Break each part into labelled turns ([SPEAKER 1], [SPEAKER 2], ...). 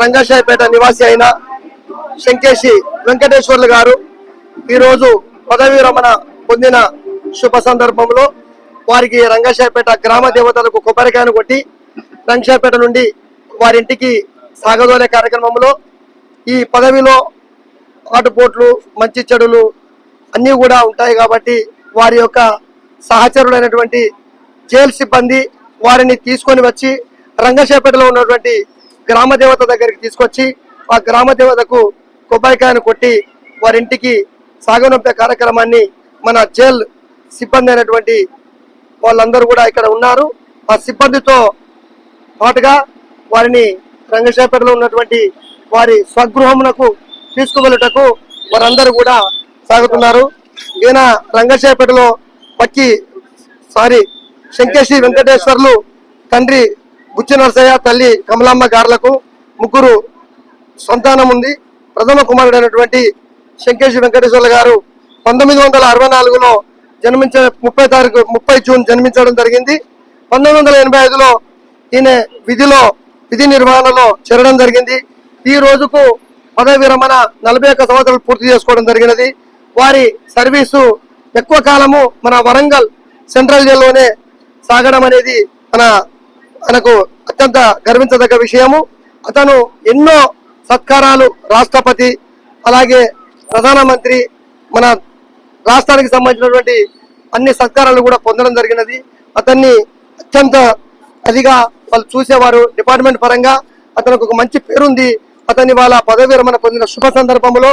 [SPEAKER 1] రంగశాయిపేట నివాసి అయిన శంకేశి వెంకటేశ్వర్లు గారు ఈరోజు పదవీ విరమణ పొందిన శుభ సందర్భంలో వారికి రంగశాయిపేట గ్రామ దేవతలకు కొబ్బరికాయను కొట్టి రంగశాయిపేట నుండి వారింటికి సాగదోలే కార్యక్రమంలో ఈ పదవిలో ఆటుపోట్లు మంచి చెడులు అన్నీ కూడా ఉంటాయి కాబట్టి వారి యొక్క సహచరులైనటువంటి జైలు సిబ్బంది వారిని తీసుకొని వచ్చి రంగశాయిపేటలో ఉన్నటువంటి గ్రామ దేవత దగ్గరికి తీసుకొచ్చి ఆ గ్రామ దేవతకు కొబ్బరికాయను కొట్టి వారింటికి సాగనంపే కార్యక్రమాన్ని మన జైల్ సిబ్బంది అయినటువంటి వాళ్ళందరూ కూడా ఇక్కడ ఉన్నారు. ఆ సిబ్బందితో పాటుగా వారిని రంగశాయిపేటలో ఉన్నటువంటి వారి స్వగృహమునకు తీసుకువెళ్ళటకు వారందరూ కూడా సాగుతున్నారు. ఈయన రంగశాయిపేటలో శంకేశి వెంకటేశ్వర్లు తండ్రి బుచ్చి నరసయ్య, తల్లి కమలమ్మ గారులకు ముగ్గురు సంతానం ఉంది. ప్రథమ కుమారుడైనటువంటి శంకేశి వెంకటేశ్వర్లు గారు 1964లో జన్మించిన 30 జూన్ జన్మించడం జరిగింది. 1985లో ఈయన విధి నిర్వహణలో చేరడం జరిగింది. ఈ రోజుకు పదవి విరమణ 41 సంవత్సరాలు పూర్తి చేసుకోవడం జరిగినది. వారి సర్వీసు ఎక్కువ కాలము మన వరంగల్ సెంట్రల్ జైల్లోనే సాగడం అనేది మనకు అత్యంత గర్వించదగ్గ విషయము. అతను ఎన్నో సత్కారాలు రాష్ట్రపతి అలాగే ప్రధానమంత్రి మన రాష్ట్రానికి సంబంధించినటువంటి అన్ని సత్కారాలు కూడా పొందడం జరిగినది. అతన్ని అత్యంత అదిగా వాళ్ళు చూసేవారు. డిపార్ట్మెంట్ పరంగా అతనికి ఒక మంచి పేరుంది. అతని వాళ్ళ పదవి విరమణ పొందిన శుభ సందర్భంలో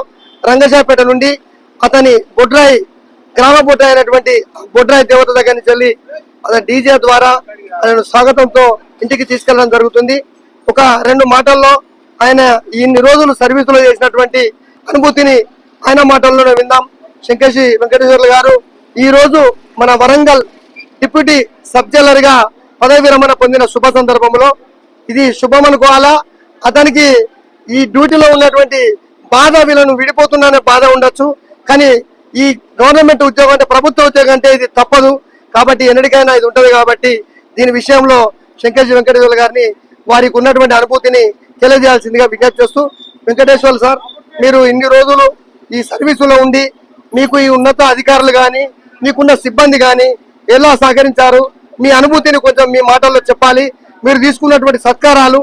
[SPEAKER 1] రంగశాయిపేట నుండి అతని బొడ్రాయి గ్రామ బొడ్రాయి అయినటువంటి బొడ్రాయి దేవత దగ్గర నుంచి వెళ్ళి అతని డీజే ద్వారా ఆయన స్వాగతంతో ఇంటికి తీసుకెళ్లడం జరుగుతుంది. ఒక 2 మాటల్లో ఆయన ఇన్ని రోజులు సర్వీసులో చేసినటువంటి అనుభూతిని ఆయన మాటల్లోనే విందాం. శంకేశి వెంకటేశ్వర్లు గారు ఈ రోజు మన వరంగల్ డిప్యూటీ సబ్ జైలర్ గా పదవి విరమణ పొందిన శుభ సందర్భంలో ఇది శుభం అనుకోవాలా? అతనికి ఈ డ్యూటీలో ఉన్నటువంటి బాధ వీళ్ళను విడిపోతున్నానే బాధ ఉండొచ్చు, కానీ ఈ గవర్నమెంట్ ఉద్యోగం అంటే ప్రభుత్వ ఉద్యోగం అంటే ఇది తప్పదు కాబట్టి ఎన్నటికైనా ఇది ఉంటది. కాబట్టి దీని విషయంలో శంకేశి వెంకటేశ్వర్లు గారిని వారికి ఉన్నటువంటి అనుభూతిని తెలియజేయాల్సిందిగా విజ్ఞప్తి చేస్తూ, వెంకటేశ్వర్లు సార్, మీరు ఇన్ని రోజులు ఈ సర్వీసులో ఉండి మీకు ఈ ఉన్నత అధికారులు కానీ మీకున్న సిబ్బంది కానీ ఎలా సహకరించారు, మీ అనుభూతిని కొంచెం మీ మాటల్లో చెప్పాలి. మీరు తీసుకున్నటువంటి సత్కారాలు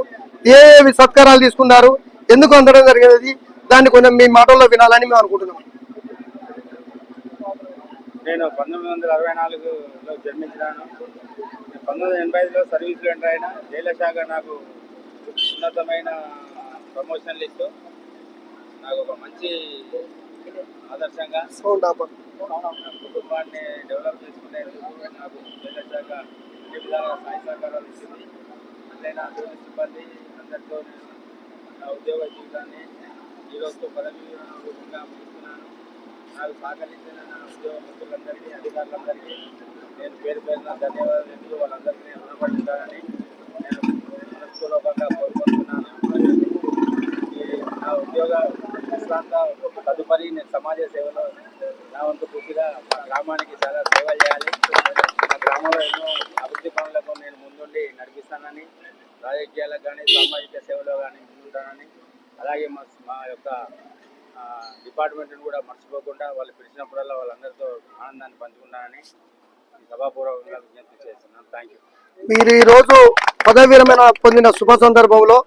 [SPEAKER 1] ఏ సత్కారాలు తీసుకున్నారు, ఎందుకు అందడం జరిగినది, దాన్ని కొంచెం మీ మాటల్లో వినాలని మేము అనుకుంటున్నాం.
[SPEAKER 2] నేను 1964లో జన్మించినాను. 1985లో సర్వీస్లో ఎంటర్ అయినా. జైలు శాఖ నాకు ఉన్నతమైన ప్రమోషన్లు ఇస్తూ నాకు ఒక మంచి ఆదర్శంగా కుటుంబాన్ని డెవలప్ చేసుకునేందుకు నాకు జైలు శాఖ అన్ని విధాలుగా సహాయ సహకారాలు ఇచ్చింది. అట్లయినా జైలు సిబ్బంది అందరితో నా ఉద్యోగ జీవితాన్ని ఈరోజుతో పదవి రూపంగా ముగిస్తున్నాను. నాకు సహకరించిన నా ఉద్యోగ మిత్రులందరికీ, అధికారులందరికీ నేను పేరు పేరున ధన్యవాదాలు చెప్తూ వాళ్ళందరికీ రుణపడి నేను మనస్పూర్వకంగా కోరుకుంటున్నాను. నా ఉద్యోగ విశ్రాంత తదుపరి నేను సమాజ సేవలో నా వంతు పూర్తిగా మా గ్రామానికి చాలా సేవ చేయాలి. మా గ్రామంలో ఎన్నో అభివృద్ధి పనులకు నేను ముందుండి నడిపిస్తానని, రాజకీయాలకు కానీ సామాజిక సేవలో కానీ ముందుంటానని, అలాగే మా యొక్క డిపార్ట్మెంట్ని కూడా మర్చిపోకుండా వాళ్ళు పిలిచినప్పుడల్లా వాళ్ళందరితో ఆనందాన్ని పంచుకుంటానని సభాపూర్వకంగా విజ్ఞప్తి చేస్తున్నాను. Thank you.
[SPEAKER 1] మీరు ఈరోజు పదవి విరమణ పొందిన శుభ సందర్భంలో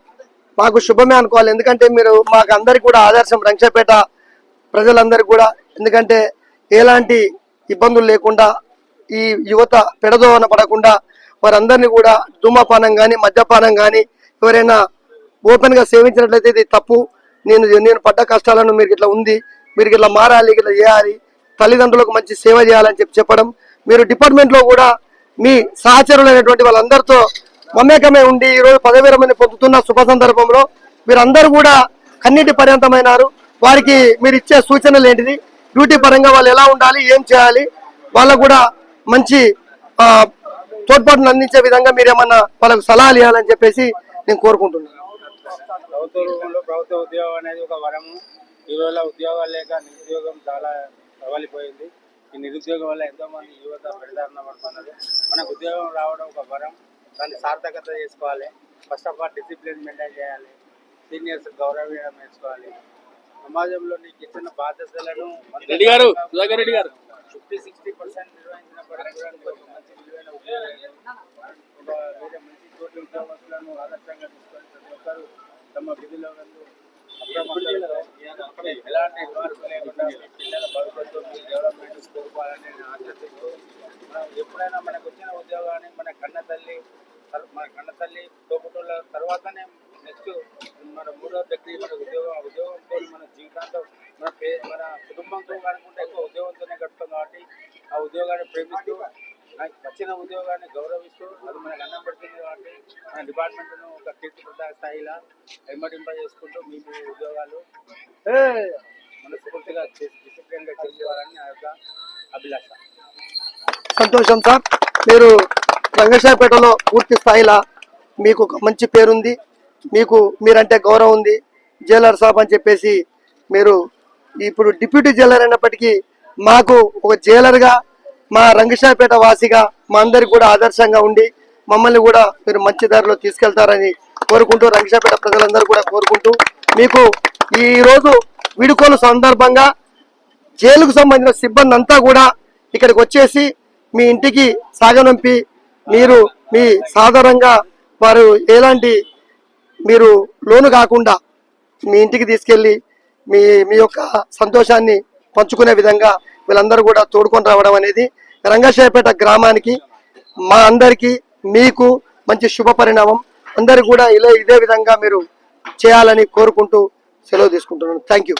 [SPEAKER 1] మాకు శుభమే అనుకోవాలి. ఎందుకంటే మీరు మాకు అందరికి కూడా ఆదర్శం, రంగశాయిపేట ప్రజలందరికీ కూడా. ఎందుకంటే ఎలాంటి ఇబ్బందులు లేకుండా ఈ యువత పెడదోవన పడకుండా వారందరినీ కూడా ధూమపానం కానీ మద్యపానం కానీ ఎవరైనా ఓపెన్గా సేవించినట్లయితే ఇది తప్పు. నేను పడ్డ కష్టాలను మీరు ఇట్లా ఉంది, మీరు ఇట్లా మారాలి, ఇట్లా చేయాలి, తల్లిదండ్రులకు మంచి సేవ చేయాలని చెప్పడం. మీరు డిపార్ట్మెంట్లో కూడా మీ సహచరులైనటువంటి వాళ్ళందరితో మమేకమే ఉండి ఈరోజు పదవి విరమణ పొందుతున్న శుభ సందర్భంలో మీరందరూ కూడా కన్నీటి పర్యంతమైనారు. వారికి మీరు ఇచ్చే సూచనలు ఏంటిది, డ్యూటీ పరంగా వాళ్ళు ఎలా ఉండాలి, ఏం చేయాలి, వాళ్ళకు కూడా మంచి తోడ్పాటును అందించే విధంగా మీరు ఏమన్నా వాళ్ళకు సలహాలు ఇవ్వాలని చెప్పేసి నేను కోరుకుంటున్నాను.
[SPEAKER 2] ప్రభుత్వ ఉద్యోగం అనేది ఒక వరము. ఈ రోజుల్లో ఉద్యోగాలు లేక నిరుద్యోగం చాలా ప్రబలిపోయింది. ఈ నిరుద్యోగం వల్ల ఎంతో మంది యువత పెడదారిన పడుతున్నారు. మనకు ఉద్యోగం రావడం ఒక వరం, దాన్ని సార్థకత చేసుకోవాలి. First of all discipline maintain చేయాలి. సీనియర్స్ గౌరవం నేర్చుకోవాలి. సమాజంలో నీకు ఇచ్చిన బాధ్యతలను
[SPEAKER 3] రెడ్డి గారు, సుధాకర్ రెడ్డి గారు
[SPEAKER 2] 50-60% నిర్వహించినప్పటికీ కూడా నీకు ఒక మంచి విలువైన ఉద్యోగాలు, ఒక వేరే మంచి తోటి ఉద్యోగస్తులను ఆదర్శంగా తీసుకొని ప్రతి ఒక్కరు తమ విధుల నందు అప్రమత్తంగా ఎలాంటి మార్పు లేకుండా మీ పిల్లల భవిష్యత్తు మీ డెవలప్మెంట్ కోరుకోవాలని నేను ఆశిస్తూ, మనం ఎప్పుడైనా మనకు వచ్చిన ఉద్యోగాన్ని మన కన్న తల్లి తోపుటోళ్ళ తర్వాతనే నెక్స్ట్ మన మూడో వ్యక్తి మన ఉద్యోగంతో మన జీవితాంతం మన కుటుంబంతో కానుకుంటే ఎక్కువ ఉద్యోగంతోనే గడుపుతాం. కాబట్టి ఆ ఉద్యోగాన్ని ప్రేమిస్తూ నాకు వచ్చిన ఉద్యోగాన్ని గౌరవిస్తూ అది మనకు అన్నం పెడుతుంది. కాబట్టి మన డిపార్ట్మెంట్ను ఒక కీర్తి ప్రతాప స్థాయిలో చేసుకుంటూ మీ ఉద్యోగాలు మనస్ఫూర్తిగా డిసిప్లిన్గా చేసుకోవాలని నా యొక్క అభిలాష.
[SPEAKER 1] సంతోషం సార్. మీరు రంగశాయపేటలో పూర్తి స్థాయిలో మీకు ఒక మంచి పేరుంది, మీరంటే గౌరవం ఉంది. జైలర్ సాబ్ అని చెప్పేసి మీరు ఇప్పుడు డిప్యూటీ జైలర్ అయినప్పటికీ మాకు ఒక జైలర్గా, మా రంగశాయపేట వాసిగా మా అందరికి కూడా ఆదర్శంగా ఉండి మమ్మల్ని కూడా మీరు మంచి దారిలో తీసుకెళ్తారని కోరుకుంటూ, రంగశాయపేట ప్రజలందరూ కూడా కోరుకుంటూ, మీకు ఈరోజు వీడుకోలు సందర్భంగా జైలుకు సంబంధించిన సిబ్బంది అంతా కూడా ఇక్కడికి వచ్చేసి మీ ఇంటికి సాగనంపి మీ సాధారణంగా వారు ఎలాంటి మీరు లోను కాకుండా మీ ఇంటికి తీసుకెళ్ళి మీ యొక్క సంతోషాన్ని పంచుకునే విధంగా వీళ్ళందరూ కూడా తోడుకొని రావడం అనేది రంగశాయపేట గ్రామానికి, మా అందరికీ, మీకు మంచి శుభ పరిణామం. అందరు కూడా ఇదే విధంగా మీరు చేయాలని కోరుకుంటూ సెలవు తీసుకుంటున్నాను. Thank you.